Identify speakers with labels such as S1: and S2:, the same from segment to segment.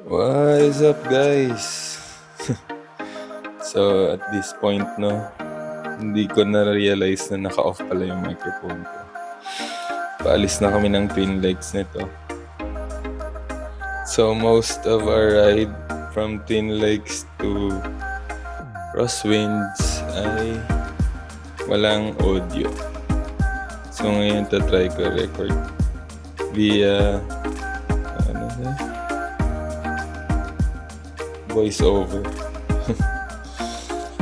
S1: What is up, guys? So, at this point, no, hindi ko na-realize na naka-off pala yung microphone ko. Paalis na kami ng Twin Lakes nito. So, most of our ride from Twin Lakes to Crosswinds ay walang audio. So, ngayon try ko record via voice over.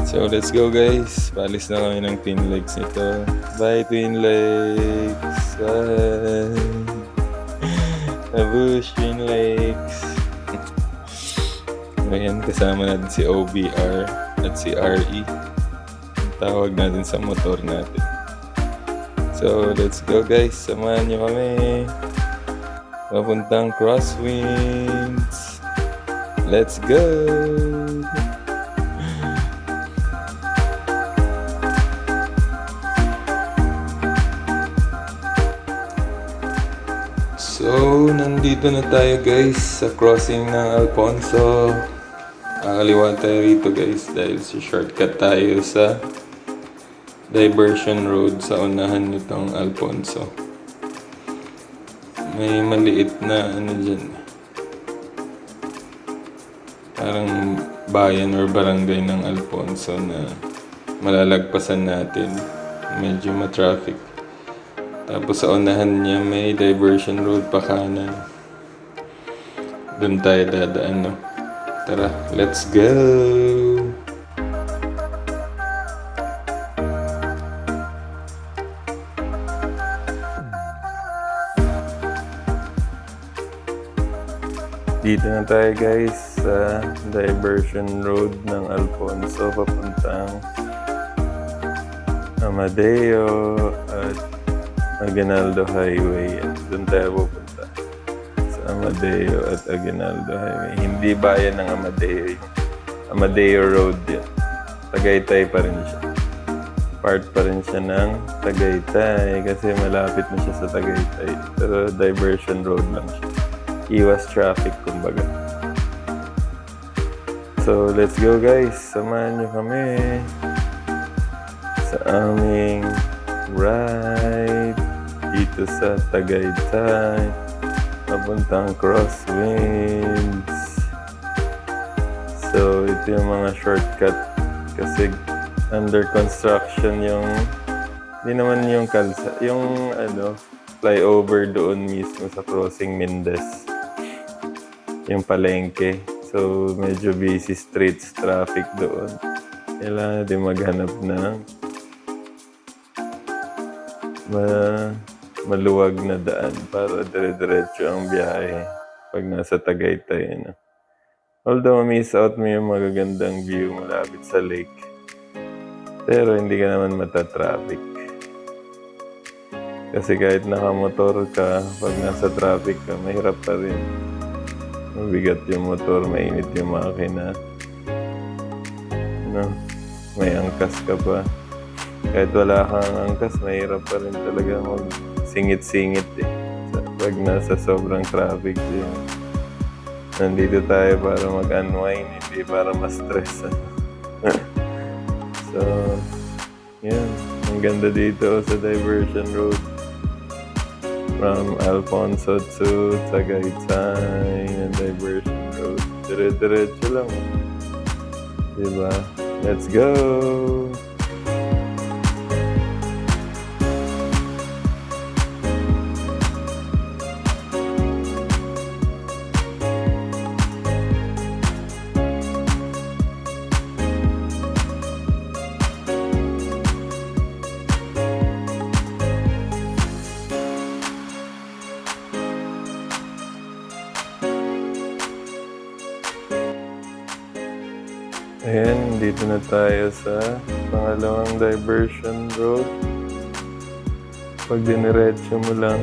S1: So let's go, guys. Paalis na kami ng Twin Lakes nito. Bye, Twin Lakes. Bye. Abush, Twin Lakes. Ngayon, kasama natin si OBR at si RE. Tawag natin sa motor natin. So let's go, guys. Samahan nyo kami. Papuntang Crosswinds. Let's go! So, nandito na tayo, guys, sa crossing ng Alfonso. Kakaliwa tayo rito, guys, dahil si shortcut tayo sa diversion road sa unahan nitong Alfonso. May maliit na dyan, parang bayan or barangay ng Alfonso na malalagpasan natin. Medyo ma-traffic. Tapos sa unahan niya may diversion road pa kanan. Doon tayo dadaan, no? Tara, let's go! Dito na tayo, guys, sa diversion road ng Alfonso papuntang Amadeo at Aguinaldo Highway. At doon tayo pupunta sa Amadeo at Aguinaldo Highway. Hindi bayan ng Amadeo. Amadeo Road yan. Tagaytay pa rin siya. Part pa rin siya ng Tagaytay kasi malapit na siya sa Tagaytay. Pero diversion road lang siya. Iwas traffic, kumbaga. So, let's go, guys. Samahan nyo kami sa aming ride dito sa Tagaytay papuntang Crosswinds. So, ito yung mga shortcut kasi under construction yung hindi naman yung yung flyover doon mismo sa crossing Mendez, yung palengke. So, medyo busy streets, traffic doon. Kailangan natin maghanap ng maluwag na daan para dire-diretso ang biyahe pag nasa Tagaytay. Although, miss out mo yung magagandang view malapit sa lake. Pero hindi ka naman matatraffic. Kasi kahit nakamotor ka, pag nasa traffic ka, mahirap pa rin. Mabigat yung motor, mainit yung makina. May angkas ka pa. Kahit wala kang angkas, mahirap pa rin talaga mag-singit-singit pag nasa sobrang traffic. Nandito tayo para mag-unwind, hindi para ma-stress. So, yan. Ang ganda dito sa diversion road. From Alfonso to Tagaytay and diversion road. Dire-diretso lang. Diba? Let's go! Ayan, dito na tayo sa pangalawang diversion road. Pag diniretso mo lang,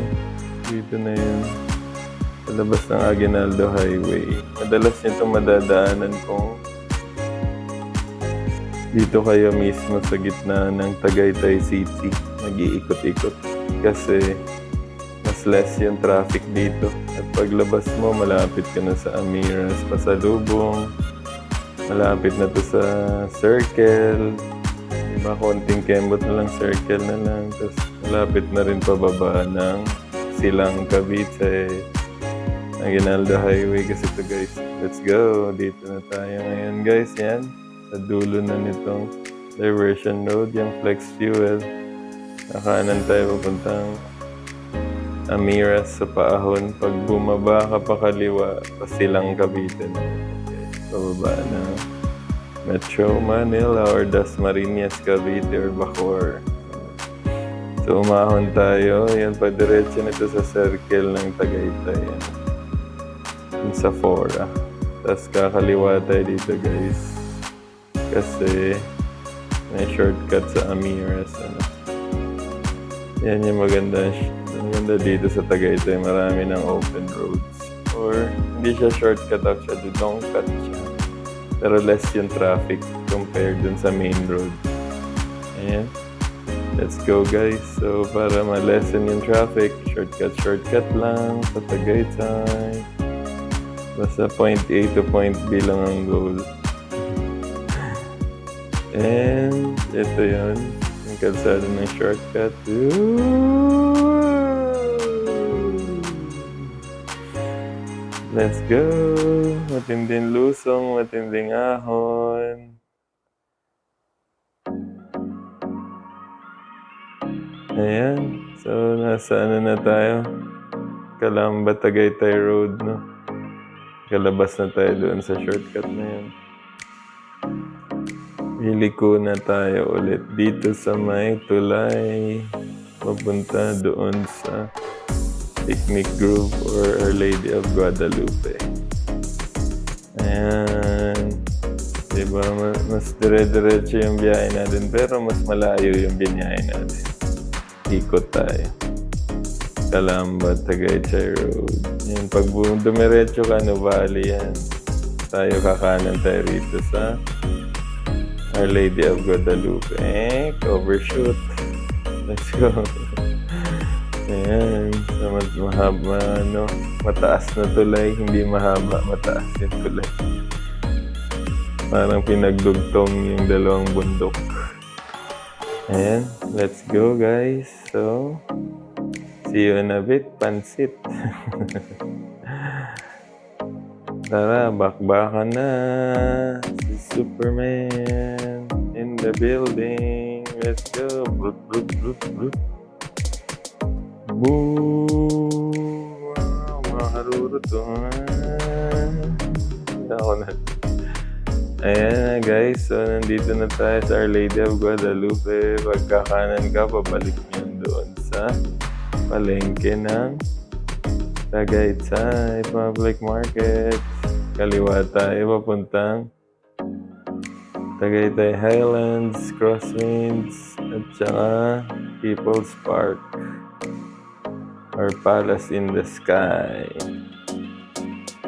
S1: dito na yun. Sa labas ng Aguinaldo Highway. Madalas nito madadaanan kung dito kayo mismo sa gitna ng Tagaytay City. Nag-iikot-ikot. Kasi mas mas less yung traffic dito. At paglabas mo, malapit ka na sa Amiras pasalubong. Malapit na to sa Circle. Diba, konting kembot na lang, Circle na lang. Tapos malapit na rin pababa ng Silang Cavite. Aguinaldo Highway kasi to guys. Let's go! Dito na tayo ngayon guys. Yan. Sa dulo na nitong diversion road, yung Flex Fuel. Nakanan tayo papuntang Amiras sa Paahon. Pag bumaba ka pa kaliwa, pa Silang Cavite na. Pababa na Metro Manila or Dasmariñas, Cavite or Bacoor. So umahon tayo. Yan, padiretso nito sa Circle ng Tagaytay. Yan. Yung sa Fora. Tapos kakaliwa tayo dito guys. Kasi may shortcut sa Amiras. Ano. Yan yung maganda dito sa Tagaytay. Marami ng open roads. Or hindi siya shortcut actually. Long cut siya. Pero less yung traffic compared dun sa main road. Ayan. Let's go guys. So para ma-lessen yung traffic, shortcut lang sa Tagaytay. Basta point A to point B lang ang goal. And ito yun. Yung kalsada ng shortcut. Let's go! Matinding lusong, matinding ahon. Ayan. So, nasa ano na tayo? Calamba, Tagaytay Road, no? Kalabas na tayo doon sa shortcut na yun. Iliko na tayo ulit dito sa may tulay. Papunta doon sa Picnic Grove or Our Lady of Guadalupe. Ayan. Diba? Mas dire-diretso yung biyahe natin pero mas malayo yung binyahe natin. Ikot tayo. Calamba, Tagaytay Road. Yan. Pag dumiretso ka, Nuvali yan. Tayo kakanan tayo rito sa Our Lady of Guadalupe. Overshoot. Let's go. Ayan, so mahaba, mataas na tulay, hindi mahaba, mataas yung tulay. Parang pinagdugtong yung dalawang bundok. Ayan, let's go guys. So, see you in a bit, pansit. Tara, bakbakan na. Si Superman in the building. Let's go. Brut, brut, brut, brut. Boo! Wow, maharuruto. Ako na. Ayan na guys, so nandito na tayo sa Our Lady of Guadalupe. Pagkakanan ka, pabalik nyo doon sa palengke ng Tagaytay Public Market. Kaliwa tayo, papuntang Tagaytay Highlands, Crosswinds, at saka People's Park. Or Palace in the Sky.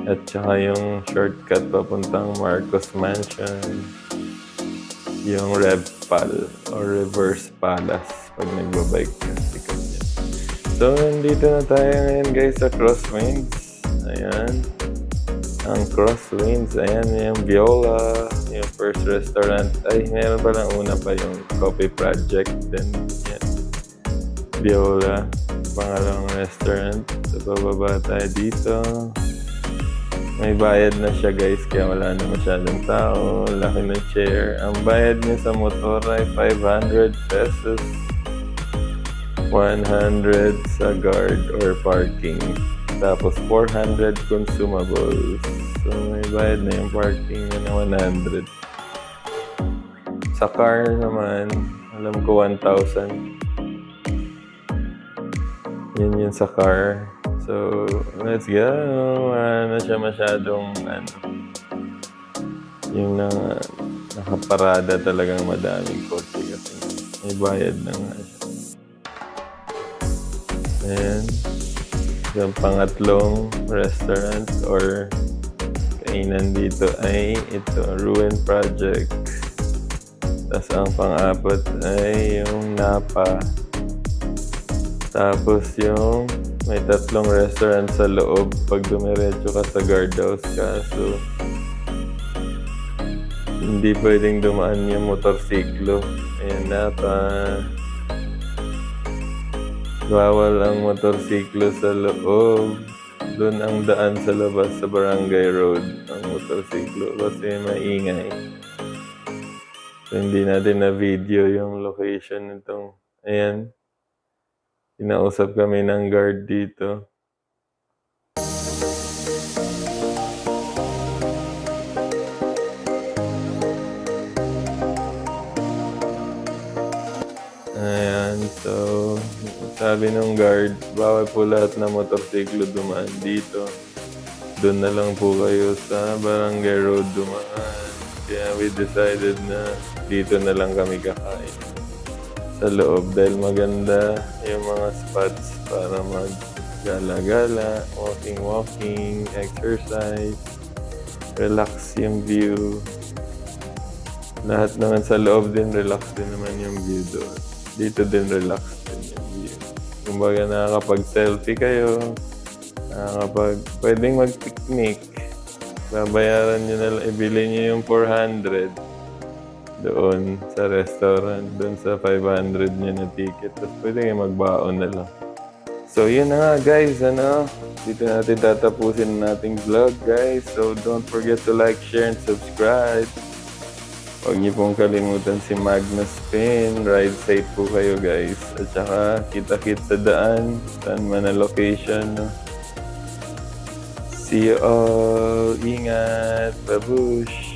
S1: At saka yung shortcut papuntang Marcos Mansion. Yung Revpal or Reverse Palace pag nagbabike ka. Sikat yan. So, nandito na tayo ngayon guys sa Crosswinds. Ayan. Ang Crosswinds. Ayan yung Viola. Yung first restaurant. Ay, meron pa lang una pa yung Coffee Project. Then, yan. Viola. Pangalawang restaurant. So, bababa tayo dito. May bayad na siya guys, kaya wala na masyadong tao. Laki ng chair. Ang bayad niya sa motor ay 500 pesos. 100 sa guard or parking. Tapos 400 consumables. So, may bayad na yung parking niya na 100. Sa car naman, alam ko 1,000. Yun sa car. So, let's go. Wala na siya masyadong, yung nakaparada talagang madaming kotse kasi may bayad na nga siya. Ayan. Yung pangatlong restaurant or kainan dito ay ito, Ruin Project. Tapos ang pang-apat ay yung Napa. Tapos yung May 3 restaurant sa loob pag dumiretso ka sa guardhouse, kaso hindi pwedeng dumaan yung motorsiklo. Ayan na pa. Bawal ang motorsiklo sa loob. Doon ang daan sa labas sa Barangay Road ang motorsiklo kasi maingay. So, hindi natin na video yung location nitong. Ayan. Kinausap kami ng guard dito. Ayan, so sabi ng guard, bawal po lahat ng motorsiklo dumaan dito. Doon na lang po kayo sa Barangay Road dumaan. Kaya we decided na dito na lang kami kakain sa loob dahil maganda yung mga spots para mag-gala-gala, walking, exercise, relax yung view. Lahat naman sa loob din, relax din naman yung view doon. Dito din relax din yung view. Kumbaga nakakapag-selfie kayo, pwedeng mag-picnic. Babayaran nyo na lang, ibili nyo yung 400 doon sa restaurant, doon sa 500 nyo na ticket. Tapos pwede kayo magbaon na lang. So yun na nga guys, dito natin tatapusin ang ating vlog guys. So don't forget to like, share, and subscribe. Huwag niyo pong kalimutan si Magnus Pin. Ride safe po kayo guys. At saka kita-kit sa daan, saan man ang location. See you all. Ingat. Babush.